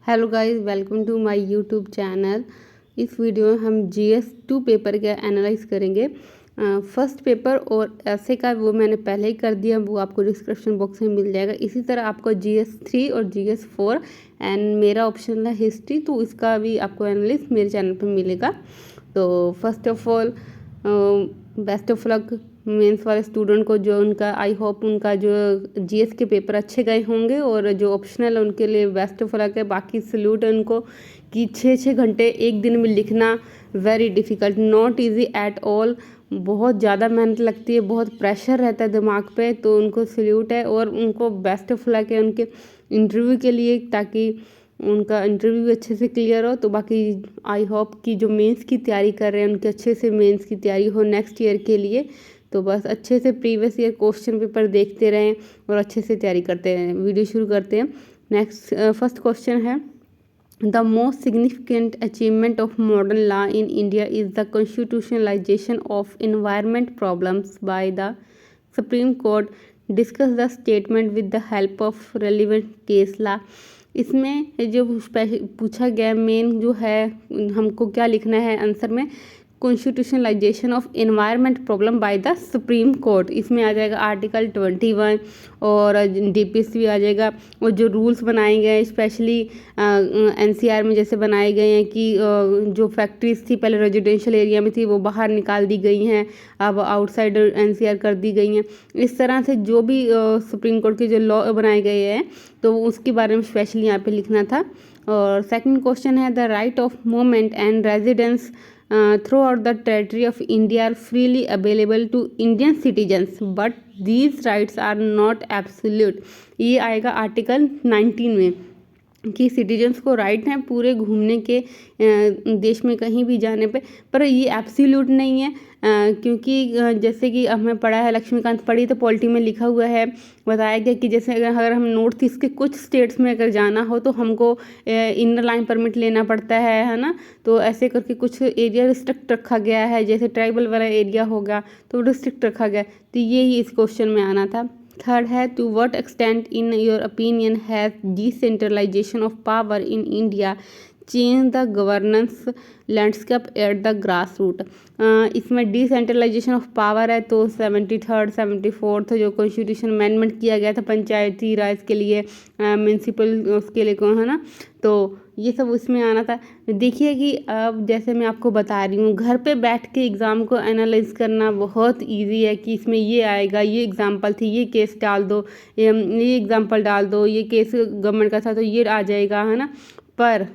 Hello guys, welcome to my YouTube channel. इस video में हम जीएस 2 पेपर का एनालाइज करेंगे। फर्स्ट पेपर और ऐसे का वो मैंने पहले ही कर दिया, वो आपको डिस्क्रिप्शन बॉक्स में मिल जाएगा। इसी तरह आपको जीएस 3 और जीएस 4 एंड मेरा ऑप्शन है हिस्ट्री, तो इसका भी आपको एनालिस्ट मेरे चैनल पर मिलेगा। तो first of all best of luck mains वाले स्टूडेंट को, जो उनका आई होप उनका जो जीएस के पेपर अच्छे गए होंगे, और जो ऑप्शनल है उनके लिए बेस्ट ऑफ लक है। बाकी सल्यूट है उनको कि 6-6 घंटे एक दिन में लिखना very difficult, not easy at all. बहुत ज़्यादा मेहनत लगती है, बहुत प्रेशर रहता है दिमाग पे, तो उनको सल्यूट है और उनको बेस्ट ऑफ लक है उनके इंटरव्यू के लिए, ताकि उनका इंटरव्यू भी अच्छे से क्लियर हो। तो बाकी आई होप कि जो मेंस की तैयारी कर रहे हैं उनके अच्छे से मेंस की तैयारी हो नेक्स्ट ईयर के लिए। तो बस अच्छे से प्रीवियस ईयर क्वेश्चन पेपर देखते रहें और अच्छे से तैयारी करते रहें। वीडियो शुरू करते हैं। नेक्स्ट फर्स्ट क्वेश्चन है, the most significant achievement of modern law in India is the constitutionalization of environment problems by the Supreme Court. Discuss the statement with the help of relevant case law. इसमें जो पूछा गया main जो है, हमको क्या लिखना है आंसर में, constitutionalization of environment problem by the Supreme Court. इसमें आ जाएगा आर्टिकल 21 और डीपीएससी भी आ जाएगा। और जो रूल्स बनाए गए हैं स्पेशली एनसीआर में जैसे बनाए गए हैं कि जो फैक्ट्रीज थी पहले रेजिडेंशियल एरिया में थी, वो बाहर निकाल दी गई हैं, अब आउटसाइड एनसीआर कर दी गई हैं। इस तरह से जो भी सुप्रीम कोर्ट के जो लॉ बनाए गए हैं, तो उसके बारे में स्पेशली यहाँ पे लिखना था। और सेकंड क्वेश्चन है, the right of movement and residence throughout the territory of India are freely available to Indian citizens, but these rights are not absolute। ये आएगा आर्टिकल 19 में कि सिटीजन्स को राइट है पूरे घूमने के देश में कहीं भी जाने पे, पर ये एब्सोल्यूट नहीं है। क्योंकि जैसे कि हमें पढ़ा है, लक्ष्मीकांत पढ़ी तो पॉलिटी में लिखा हुआ है, बताया गया कि जैसे अगर हम नॉर्थ ईस्ट के कुछ स्टेट्स में अगर जाना हो तो हमको इनर लाइन परमिट लेना पड़ता है ना। तो ऐसे करके कुछ एरिया रिस्ट्रिक्ट रखा गया है, जैसे ट्राइबल वाला एरिया होगा तो रिस्ट्रिक्ट रखा गया। तो ये ही इस क्वेश्चन में आना था। थर्ड है, to what extent in your opinion has decentralization of power in India change the governance landscape at the grass root. इसमें डिसेंट्रलाइजेशन ऑफ पावर है, तो 73rd 74th जो कॉन्स्टिट्यूशन अमेंडमेंट किया गया था पंचायती राज के लिए, म्यूनसिपल उसके लिए है ना, तो ये सब उसमें आना था। देखिए कि अब जैसे मैं आपको बता रही हूँ, घर पे बैठ के एग्ज़ाम को एनालाइज करना बहुत इजी है कि इसमें ये आएगा, ये एग्जांपल थी, ये केस डाल दो, ये एग्जांपल डाल दो, ये केस गवर्नमेंट का था तो ये आ जाएगा, है ना। पर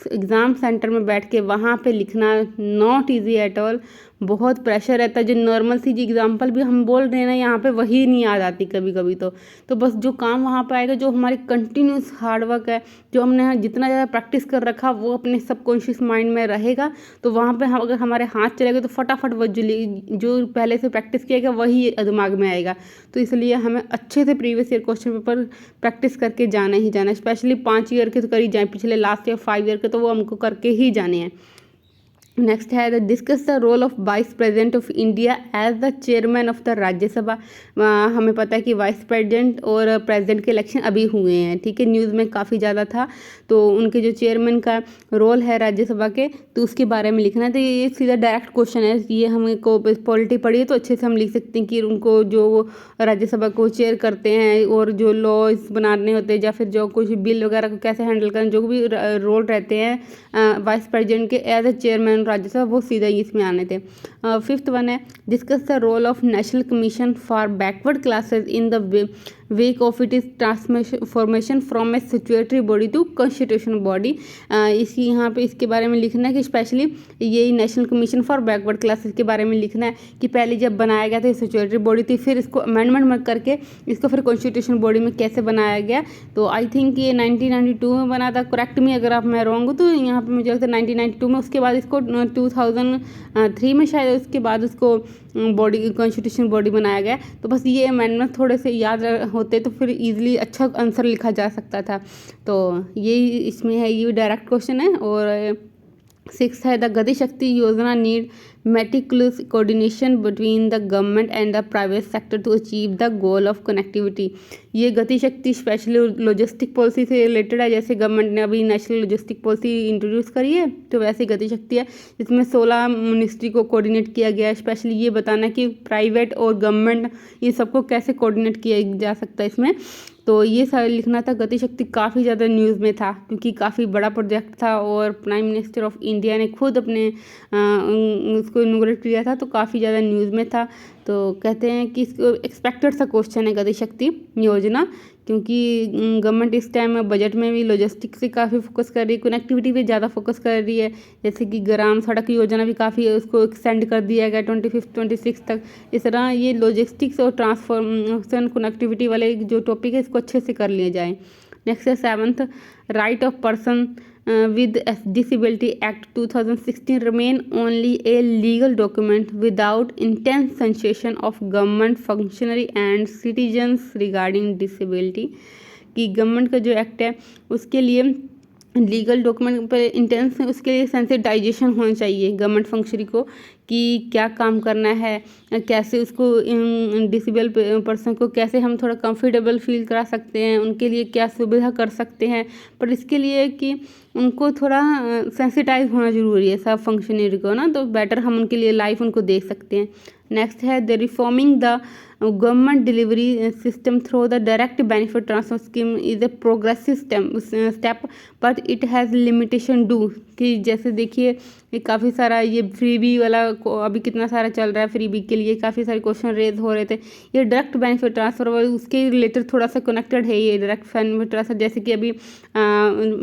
एग्ज़ाम सेंटर में बैठ के वहाँ पे लिखना नॉट इजी एट ऑल, बहुत प्रेशर रहता है। जो नॉर्मल सी जी एग्जांपल भी हम बोल रहे हैं ना यहाँ पे, वही नहीं याद आती कभी कभी। तो बस जो काम वहाँ पे आएगा, जो हमारी कंटिन्यूस हार्डवर्क है, जो हमने जितना ज़्यादा प्रैक्टिस कर रखा, वो अपने सबकॉन्शियस माइंड में रहेगा। तो वहाँ पे अगर हमारे हाथ चलेगा तो फटाफट वो जो पहले से प्रैक्टिस किया गया वही दिमाग में आएगा। तो इसलिए हमें अच्छे से previous year question paper practice करके जाना ही जाना है। स्पेशली 5 ईयर के तो कर ही जाए, पिछले लास्ट ईयर 5 ईयर के तो वो हमको करके ही जाने हैं। नेक्स्ट है, discuss the role of vice president of India as the chairman of the Rajya Sabha. हमें पता है कि वाइस प्रेसिडेंट और प्रेसिडेंट के इलेक्शन अभी हुए हैं, ठीक है, न्यूज़ में काफ़ी ज़्यादा था। तो उनके जो चेयरमैन का रोल है राज्यसभा के, तो उसके बारे में लिखना है। तो ये सीधा डायरेक्ट क्वेश्चन है, ये हमें को पॉलिटी पढ़ी है तो अच्छे से हम लिख सकते हैं कि उनको जो राज्यसभा को चेयर करते हैं और जो लॉज बनाने होते हैं या फिर जो कुछ बिल वगैरह को कैसे हैंडल करें, जो भी रोल रहते हैं वाइस प्रेसिडेंट के एज ए चेयरमैन राज्यसभा, वो सीधा इसमें आने थे। फिफ्थ वन है, discuss the role of national commission for backward classes in the wake of it is transformation from a statutory body to constitutional body. इसकी यहाँ पे इसके बारे में लिखना है कि स्पेशली यही national commission for backward classes के बारे में लिखना है कि पहले जब बनाया गया था स्टैट्यूटरी बॉडी थी, फिर इसको अमेंडमेंट करके इसको फिर कॉन्स्टिट्यूशनल बॉडी में कैसे बनाया गया। तो आई थिंक ये 1992 में बना था, करेक्ट मी अगर आप मैं रॉन्ग हूँ तो। यहाँ पे मुझे लगता है 1992 में, उसके बाद इसको 2003 में शायद उसके बाद उसको बॉडी कॉन्स्टिट्यूशन बॉडी बनाया गया। तो बस ये अमेंडमेंट थोड़े से याद होते तो फिर इजीली अच्छा आंसर लिखा जा सकता था। तो यही इसमें है, ये डायरेक्ट क्वेश्चन है। और सिक्स है the Gati Shakti Yojana need meticulous coordination between the government and the private sector to achieve the goal of connectivity. ये Gati Shakti specially logistic policy से रिलेटेड है। जैसे गवर्नमेंट ने अभी नेशनल लॉजिस्टिक पॉलिसी इंट्रोड्यूस करी है, तो वैसे गति शक्ति है जिसमें 16 मिनिस्ट्री को कोऑर्डिनेट किया गया है। स्पेशली ये बताना कि प्राइवेट और गवर्नमेंट ये सबको कैसे कोऑर्डिनेट किया जा सकता है इसमें। तो ये सारा लिखना था। गति शक्ति काफ़ी ज़्यादा न्यूज़ में था क्योंकि काफ़ी बड़ा प्रोजेक्ट था और प्राइम मिनिस्टर ऑफ इंडिया ने खुद अपने उसको इनोग्रेट किया था, तो काफ़ी ज़्यादा न्यूज़ में था। तो कहते हैं कि इसको एक्सपेक्टेड सा क्वेश्चन है गति शक्ति योजना, क्योंकि गवर्नमेंट इस टाइम बजट में भी लॉजिस्टिक्स से काफ़ी फोकस कर रही है, कनेक्टिविटी पे ज़्यादा फोकस कर रही है। जैसे कि ग्राम सड़क योजना भी काफ़ी उसको एक्सटेंड कर दिया गया 25 26 तक। इस तरह ये लॉजिस्टिक्स और ट्रांसफॉर्मेशन कनेक्टिविटी वाले जो टॉपिक है इसको अच्छे से कर लिए जाए। नेक्स्ट है seventh, right of person with Disability Act 2016 remain only a legal document without intense censorship of government functionary and citizens regarding disability। कि गवर्नमेंट का जो एक्ट है उसके लिए लीगल डॉक्यूमेंट पर इंटेंस, उसके लिए सेंसिटाइजेशन होना चाहिए गवर्नमेंट फंक्शनरी को कि क्या काम करना है, कैसे उसको डिसेबल पर्सन को कैसे हम थोड़ा कंफर्टेबल फील करा सकते हैं, उनके लिए क्या सुविधा कर सकते हैं। पर इसके लिए कि उनको थोड़ा सेंसिटाइज होना ज़रूरी है सब फंक्शनरी को ना, तो बेटर हम उनके लिए लाइफ उनको दे सकते हैं। नेक्स्ट है the reforming the government delivery system through the direct benefit transfer scheme is a progressive step but it has limitation do. कि जैसे देखिए ये काफ़ी सारा ये फ्रीबी वाला अभी कितना सारा चल रहा है, फ्रीबी के लिए काफ़ी सारे क्वेश्चन रेज हो रहे थे। ये डायरेक्ट बेनिफिट ट्रांसफ़र वाले उसके रिलेटेड थोड़ा सा कनेक्टेड है ये डायरेक्ट बेनिफिट ट्रांसफ़र। जैसे कि अभी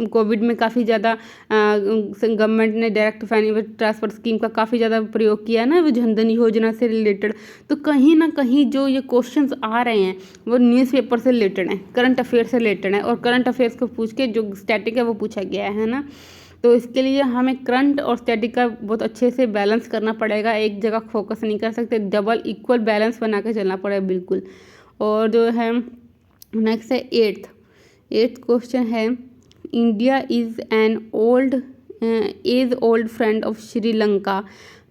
कोविड में काफ़ी ज़्यादा गवर्नमेंट ने डायरेक्ट बेनिफिट ट्रांसफ़र स्कीम का काफ़ी ज़्यादा प्रयोग किया है ना, वो जनधन योजना से रिलेटेड। तो कहीं ना कहीं जो ये क्वेश्चंस आ रहे हैं वो न्यूज़पेपर से रिलेटेड है, करंट अफेयर से रिलेटेड है, और करंट अफेयर्स को पूछ के जो स्टैटिक है वो पूछा गया है ना। तो इसके लिए हमें करंट और स्टैटिक का बहुत अच्छे से बैलेंस करना पड़ेगा, एक जगह फोकस नहीं कर सकते, डबल इक्वल बैलेंस बना के चलना पड़ेगा बिल्कुल। और जो है नेक्स्ट है एट्थ क्वेश्चन है India is an old friend of Sri Lanka,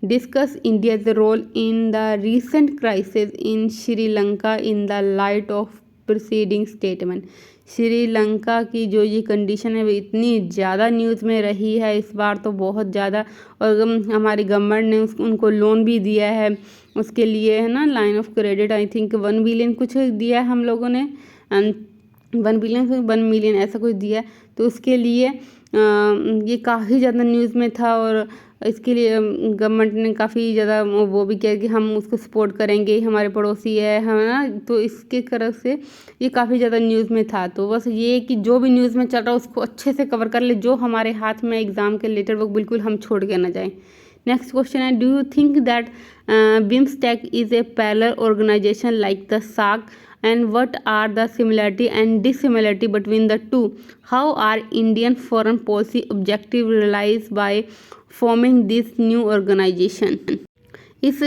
discuss India's role in the recent crisis in Sri Lanka in the light of preceding statement. Sri Lanka की जो ये कंडीशन है वो इतनी ज़्यादा न्यूज़ में रही है इस बार तो बहुत ज़्यादा, और हमारी गवर्नमेंट ने उनको लोन भी दिया है उसके लिए है ना, line of credit I think 1 billion कुछ दिया है हम लोगों ने, 1 मिलियन ऐसा कुछ दिया। तो उसके लिए ये काफ़ी ज़्यादा न्यूज़ में था और इसके लिए गवर्नमेंट ने काफ़ी ज़्यादा वो भी किया कि हम उसको सपोर्ट करेंगे, हमारे पड़ोसी है ना, तो इसके तरफ से ये काफ़ी ज़्यादा न्यूज़ में था। तो बस ये कि जो भी न्यूज़ में चल रहा है उसको अच्छे से कवर कर ले, जो हमारे हाथ में एग्ज़ाम के रिलेटेड वो बिल्कुल हम छोड़ के ना जाएँ। नेक्स्ट क्वेश्चन है do you think that BIMSTEC is a parallel organization like the SAARC and what are the similarity and dissimilarity between the two? How are Indian foreign policy objectives realized by forming this new organization? इस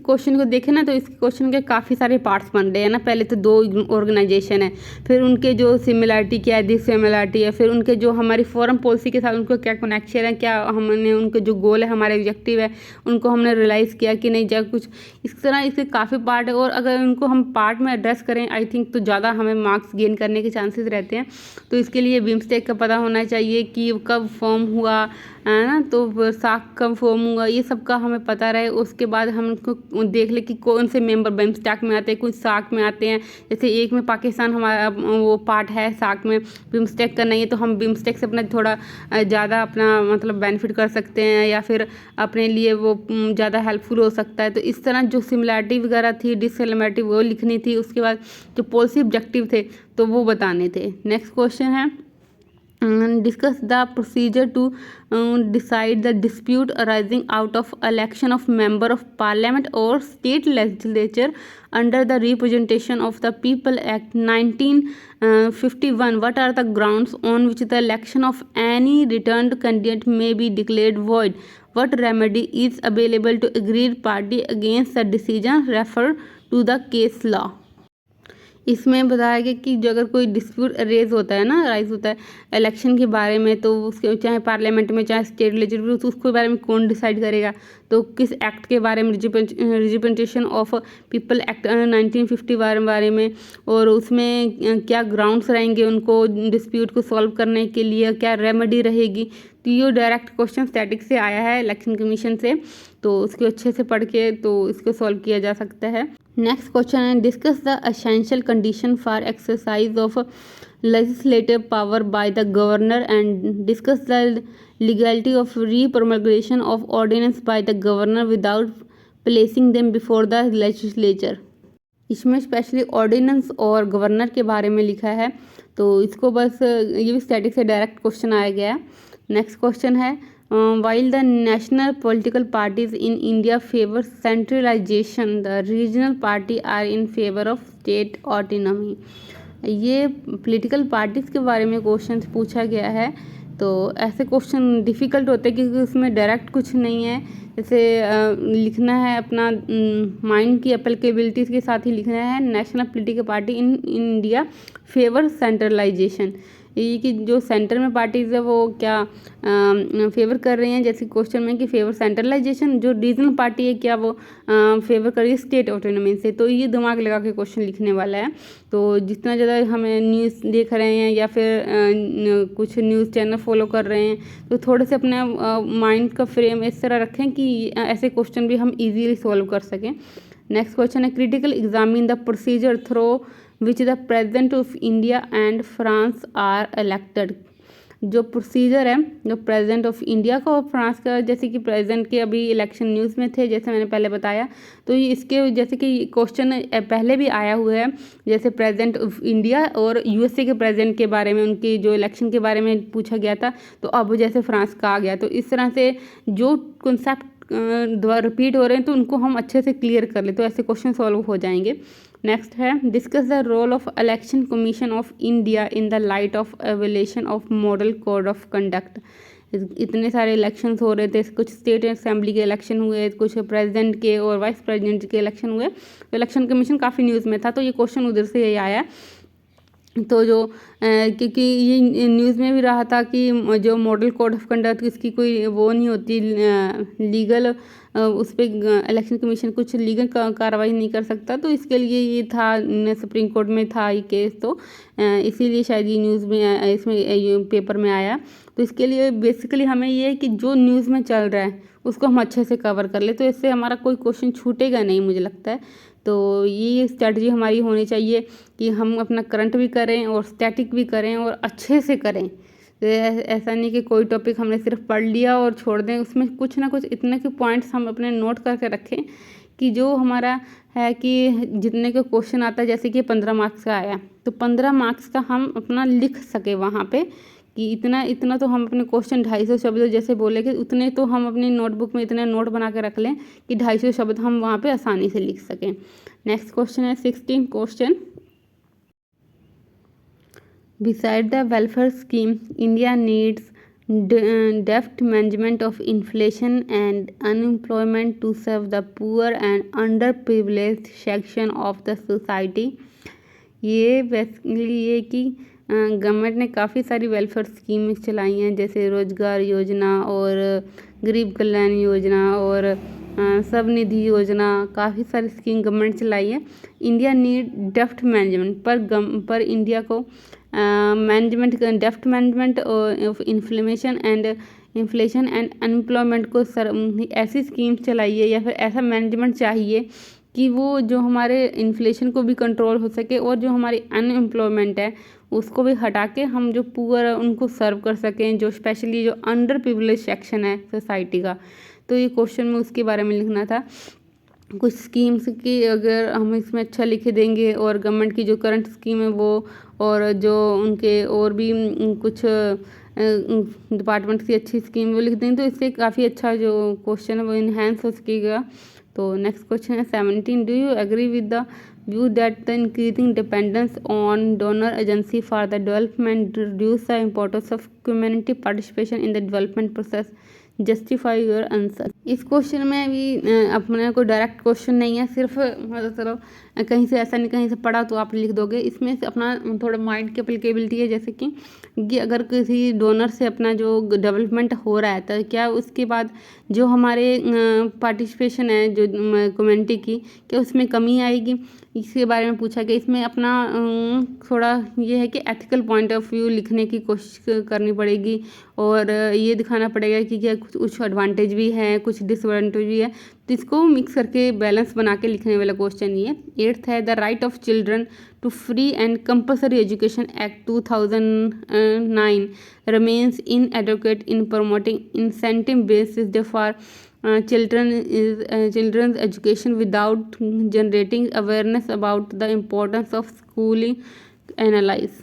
question को देखें ना तो इस question के काफ़ी सारे parts बन रहे हैं ना। पहले तो 2 ऑर्गेनाइजेशन है, फिर उनके जो सिमिलरिटी क्या है, डिसिमिलरिटी है, फिर उनके जो हमारी फॉरेन पॉलिसी के साथ उनको क्या कनेक्शन है, क्या हमने उनके जो गोल है हमारे ऑब्जेक्टिव है उनको हमने रियलाइज़ किया कि नहीं, जा कुछ इस तरह इसके काफ़ी पार्ट है। और अगर उनको हम पार्ट में एड्रेस करें आई थिंक तो ज़्यादा हमें मार्क्स गेन करने के चांसेस रहते हैं। तो इसके लिए बिम्स्टेक का पता होना चाहिए कि कब फॉर्म हुआ है ना, तो सार्क कब फॉर्म हुआ, ये सब का हमें पता रहे। उसके बाद हम उनको देख ले कि कौन से मेंबर बिम्स्टेक में आते हैं, कुछ सार्क में आते हैं। जैसे एक में पाकिस्तान हमारा वो पार्ट है सार्क में, बिम्स्टेक का नहीं है, तो हम बिम्स्टेक से अपना थोड़ा ज़्यादा अपना मतलब बेनिफिट कर सकते हैं या फिर अपने लिए वो ज़्यादा हेल्पफुल हो सकता है। तो इस तरह जो सिमिलरिटी वगैरह थी, डिससिमिलरिटी वो लिखनी थी। उसके बाद जो पॉलिसी ऑब्जेक्टिव थे तो वो बताने थे। नेक्स्ट क्वेश्चन है discuss the procedure to decide the dispute arising out of election of member of parliament or state legislature under the Representation of the People Act 1951. What are the grounds on which the election of any returned candidate may be declared void? What remedy is available to aggrieved party against the decision? Refer to the case law. इसमें बताया गया कि जो अगर कोई dispute raise होता है ना, राइज होता है इलेक्शन के बारे में, तो उसके चाहे पार्लियामेंट में चाहे स्टेट लेजिस्लेचर, तो उसके बारे में कौन डिसाइड करेगा, तो किस एक्ट के बारे में, रिप्रेजेंटेशन ऑफ पीपल एक्ट 1950 बारे में, और उसमें क्या ग्राउंड्स रहेंगे उनको डिस्प्यूट को सॉल्व करने के लिए, क्या रेमेडी रहेगी। तो ये डायरेक्ट क्वेश्चन स्टैटिक से आया है इलेक्शन कमीशन से, तो उसको अच्छे से पढ़ के तो इसको सॉल्व किया जा सकता है। नेक्स्ट क्वेश्चन है discuss the essential condition for exercise of legislative power by the governor and discuss the legality of repromulgation of ordinance by the governor without placing them before the legislature. इसमें specially ordinance और governor के बारे में लिखा है, तो इसको बस ये भी स्टैटिक से डायरेक्ट क्वेश्चन आया गया है। नेक्स्ट क्वेश्चन है while the national political parties in India favor centralization, the regional party are in favor of state autonomy। ये पॉलिटिकल पार्टीज़ के बारे में क्वेश्चन पूछा गया है, तो ऐसे क्वेश्चन डिफ़िकल्ट होते हैं क्योंकि उसमें डायरेक्ट कुछ नहीं है, जैसे लिखना है अपना माइंड की एप्लीकेबिलिटीज़ के साथ ही लिखना है। National political party in India favour centralization, ये कि जो सेंटर में पार्टीज है वो क्या फेवर कर रही हैं, जैसे क्वेश्चन में कि फेवर सेंट्रलाइजेशन, जो रीजनल पार्टी है क्या वो फेवर कर रही है स्टेट ऑटोनॉमी से। तो ये दिमाग लगा के क्वेश्चन लिखने वाला है। तो जितना ज़्यादा हमें न्यूज़ देख रहे हैं या फिर कुछ न्यूज़ चैनल फॉलो कर रहे हैं, तो थोड़े से अपने माइंड का फ्रेम इस तरह रखें कि ऐसे क्वेश्चन भी हम ईजीली सॉल्व कर सकें। नेक्स्ट क्वेश्चन है critical examine the procedure through which the president of India and France are elected. जो प्रोसीजर है जो प्रेसिडेंट ऑफ इंडिया का और फ्रांस का, जैसे कि प्रेसिडेंट के अभी इलेक्शन न्यूज़ में थे जैसे मैंने पहले बताया, तो ये इसके जैसे कि क्वेश्चन पहले भी आया हुआ है, जैसे प्रेसिडेंट ऑफ इंडिया और यूएसए के प्रेसिडेंट के बारे में उनकी जो इलेक्शन के बारे में पूछा गया था, तो अब जैसे फ्रांस का आ गया। तो इस तरह से जो कॉन्सेप्ट दोबारा रिपीट हो रहे हैं तो उनको हम अच्छे से क्लियर कर ले, तो ऐसे क्वेश्चन सॉल्व हो जाएंगे। नेक्स्ट है discuss the role of election commission of India in the light of evolution of model code of conduct. इतने सारे इलेक्शंस हो रहे थे, कुछ स्टेट असेंबली के इलेक्शन हुए, कुछ प्रेसिडेंट के और वाइस प्रेसिडेंट के इलेक्शन हुए, तो इलेक्शन कमीशन काफ़ी न्यूज़ में था, तो ये क्वेश्चन उधर से ही आया। तो जो क्योंकि ये न्यूज़ में भी रहा था कि जो मॉडल कोड ऑफ कंडक्ट इसकी कोई वो नहीं होती लीगल, उस पर इलेक्शन कमीशन कुछ लीगल कार्रवाई नहीं कर सकता, तो इसके लिए ये था सुप्रीम कोर्ट में था ये केस, तो इसीलिए शायद ये न्यूज़ में इसमें ये पेपर में आया। तो इसके लिए बेसिकली हमें ये है कि जो न्यूज़ में चल रहा है उसको हम अच्छे से कवर कर ले, तो इससे हमारा कोई क्वेश्चन छूटेगा नहीं मुझे लगता है। तो ये स्ट्रेटजी हमारी होनी चाहिए कि हम अपना करंट भी करें और स्टैटिक भी करें और अच्छे से करें। तो ऐसा नहीं कि कोई टॉपिक हमने सिर्फ पढ़ लिया और छोड़ दें, उसमें कुछ ना कुछ इतने के पॉइंट्स हम अपने नोट करके रखें कि जो हमारा है कि जितने का क्वेश्चन आता है, जैसे कि 15 मार्क्स का आया तो 15 मार्क्स का हम अपना लिख सके वहाँ पे कि इतना तो हम अपने क्वेश्चन 250 शब्द जैसे बोले कि उतने तो हम अपनी नोटबुक में इतने नोट बना के रख लें कि 250 शब्द हम वहाँ पे आसानी से लिख सकें। नेक्स्ट क्वेश्चन है 16 question. Beside the welfare scheme India needs deft management of inflation and unemployment to serve the poor and underprivileged section of the society. ये बेसिकली ये कि गवर्नमेंट ने काफ़ी सारी वेलफेयर स्कीम चलाई हैं, जैसे रोजगार योजना और गरीब कल्याण योजना और सब निधि योजना, काफ़ी सारी स्कीम गवर्नमेंट चलाई है। इंडिया नीड डेफ्ट मैनेजमेंट पर इंडिया को management deft management of inflation and unemployment को ऐसी स्कीम चलाइए या फिर ऐसा मैनेजमेंट चाहिए कि वो जो हमारे इन्फ्लेशन को भी कंट्रोल हो सके और जो हमारी अनएम्प्लॉयमेंट है उसको भी हटा के हम जो पुअर है उनको सर्व कर सकें, जो स्पेशली जो अंडर प्रिविलेज सेक्शन है सोसाइटी का। तो ये क्वेश्चन में उसके बारे में लिखना था। कुछ स्कीम्स की अगर हम इसमें अच्छा लिखे देंगे और गवर्नमेंट की जो करंट स्कीम है वो और जो उनके और भी कुछ डिपार्टमेंट की अच्छी स्कीम वो लिख देंगे तो इससे काफ़ी अच्छा जो क्वेश्चन है वो इन्हेंस हो सकेगा। तो नेक्स्ट क्वेश्चन है 17। Do you agree with the view that the increasing dependence on donor agency for the development reduce the importance of community participation in the development process? Justify your answer. इस question में भी अपने को direct question नहीं है, सिर्फ मतलब चलो कहीं से ऐसा नहीं कहीं से पढ़ा तो आप लिख दोगे। इसमें से अपना थोड़ा माइंड की अप्लीकेबिलिटी है, जैसे कि अगर किसी डोनर से अपना जो डेवलपमेंट हो रहा है तो क्या उसके बाद जो हमारे पार्टिसिपेशन है जो कम्युनिटी की, क्या उसमें कमी आएगी, इसके बारे में पूछा गया। इसमें अपना थोड़ा ये है कि एथिकल पॉइंट ऑफ व्यू लिखने की कोशिश करनी पड़ेगी और ये दिखाना पड़ेगा कि क्या कुछ एडवांटेज भी है कुछ डिसएडवांटेज भी है, तो इसको मिक्स करके बैलेंस बना के लिखने वाला क्वेश्चन ये। 8th है the right of children to free and compulsory education act 2009 remains inadequate in promoting incentive based for children's education without generating awareness about the importance of schooling analyze।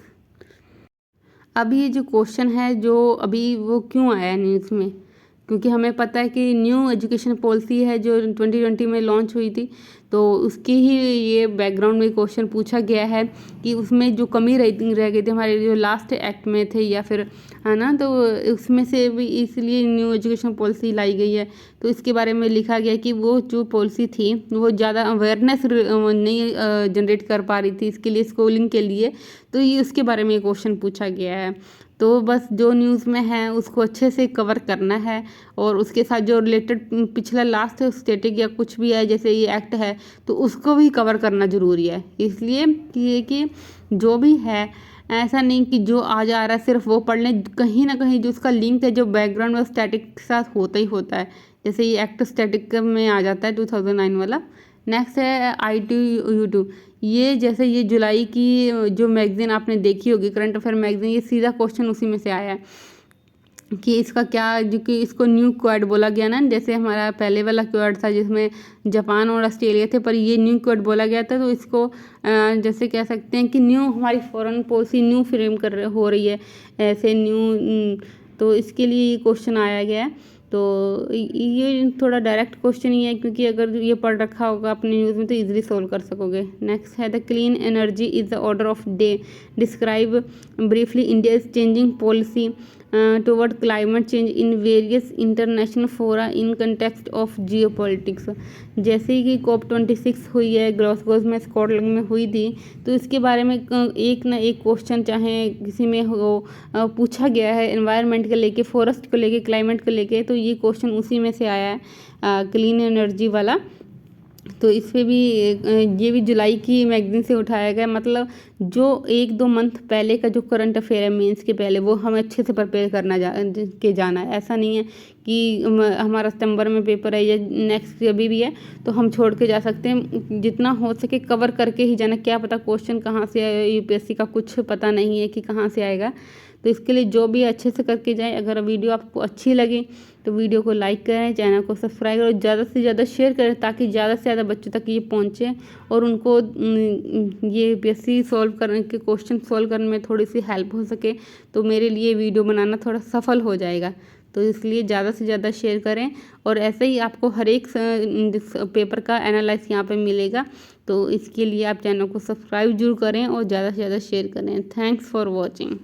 अब ये जो question है जो अभी वो क्यों आया न्यूज़ में, क्योंकि हमें पता है कि न्यू एजुकेशन पॉलिसी है जो 2020 में लॉन्च हुई थी, तो उसकी ही ये बैकग्राउंड में क्वेश्चन पूछा गया है कि उसमें जो कमी रह गई थी हमारे जो लास्ट एक्ट में थे या फिर है ना, तो उसमें से भी इसलिए न्यू एजुकेशन पॉलिसी लाई गई है। तो इसके बारे में लिखा गया कि वो जो पॉलिसी थी वो ज़्यादा अवेयरनेस नहीं जनरेट कर पा रही थी इसके लिए स्कूलिंग के लिए, तो ये उसके बारे में क्वेश्चन पूछा गया है। तो बस जो न्यूज़ में है उसको अच्छे से कवर करना है और उसके साथ जो रिलेटेड पिछला लास्ट स्टैटिक या कुछ भी है जैसे ये एक्ट है तो उसको भी कवर करना ज़रूरी है। इसलिए कि जो भी है ऐसा नहीं कि जो आज आ रहा है सिर्फ वो पढ़ लें, कहीं ना कहीं जो उसका लिंक है जो बैकग्राउंड में स्टैटिक के साथ होता ही होता है, जैसे ये एक्ट स्टैटिक में आ जाता है 2009 वाला। नेक्स्ट है ITU, ये जैसे ये जुलाई की जो मैगज़ीन आपने देखी होगी करंट अफेयर मैगज़ीन, ये सीधा क्वेश्चन उसी में से आया है कि इसका क्या, जो कि इसको न्यू क्वाड बोला गया ना, जैसे हमारा पहले वाला क्वाड था जिसमें जापान और ऑस्ट्रेलिया थे, पर ये न्यू क्वाड बोला गया था। तो इसको जैसे कह सकते हैं कि न्यू हमारी फॉरेन पॉलिसी न्यू फ्रेम हो रही है ऐसे न्यू, तो इसके लिए ये क्वेश्चन आया गया है। तो ये थोड़ा डायरेक्ट क्वेश्चन ही है क्योंकि अगर ये पढ़ रखा होगा अपने न्यूज़ में तो इजीली सोल्व कर सकोगे। नेक्स्ट है the clean energy is the order of day, describe briefly India is changing policy toward climate change in various international फोरा इन कंटेक्स्ट ऑफ जियोपॉलिटिक्स। जैसे ही कि COP26 हुई है ग्लासगो में, स्कॉटलैंड में हुई थी, तो इसके बारे में एक ना एक क्वेश्चन चाहे किसी में हो पूछा गया है एनवायरनमेंट को लेके, फॉरेस्ट को लेके, क्लाइमेट को लेके, तो ये क्वेश्चन उसी में से आया है क्लीन एनर्जी वाला। तो इस पर भी ये भी जुलाई की मैगजीन से उठाया गया, मतलब जो 1-2 मंथ पहले का जो करंट अफेयर है मेंस के पहले वो हमें अच्छे से प्रिपेयर करना जाना है। ऐसा नहीं है कि हमारा सितंबर में पेपर है या नेक्स्ट अभी भी है तो हम छोड़ के जा सकते हैं, जितना हो सके कवर करके ही जाना। क्या पता क्वेश्चन कहाँ से आए, UPSC का कुछ पता नहीं है कि कहाँ से आएगा, तो इसके लिए जो भी अच्छे से करके जाए। अगर वीडियो आपको अच्छी लगी तो वीडियो को लाइक करें, चैनल को सब्सक्राइब करें, ज़्यादा से ज़्यादा शेयर करें ताकि ज़्यादा से ज़्यादा बच्चों तक ये पहुँचे और उनको ये UPSC सॉल्व करने के क्वेश्चन सॉल्व करने में थोड़ी सी हेल्प हो सके, तो मेरे लिए वीडियो बनाना थोड़ा सफल हो जाएगा। तो इसलिए ज़्यादा से ज़्यादा शेयर करें और ऐसे ही आपको हर एक पेपर का एनालाइज यहाँ पे मिलेगा, तो इसके लिए आप चैनल को सब्सक्राइब जरूर करें और ज़्यादा से ज़्यादा शेयर करें। Thanks for watching.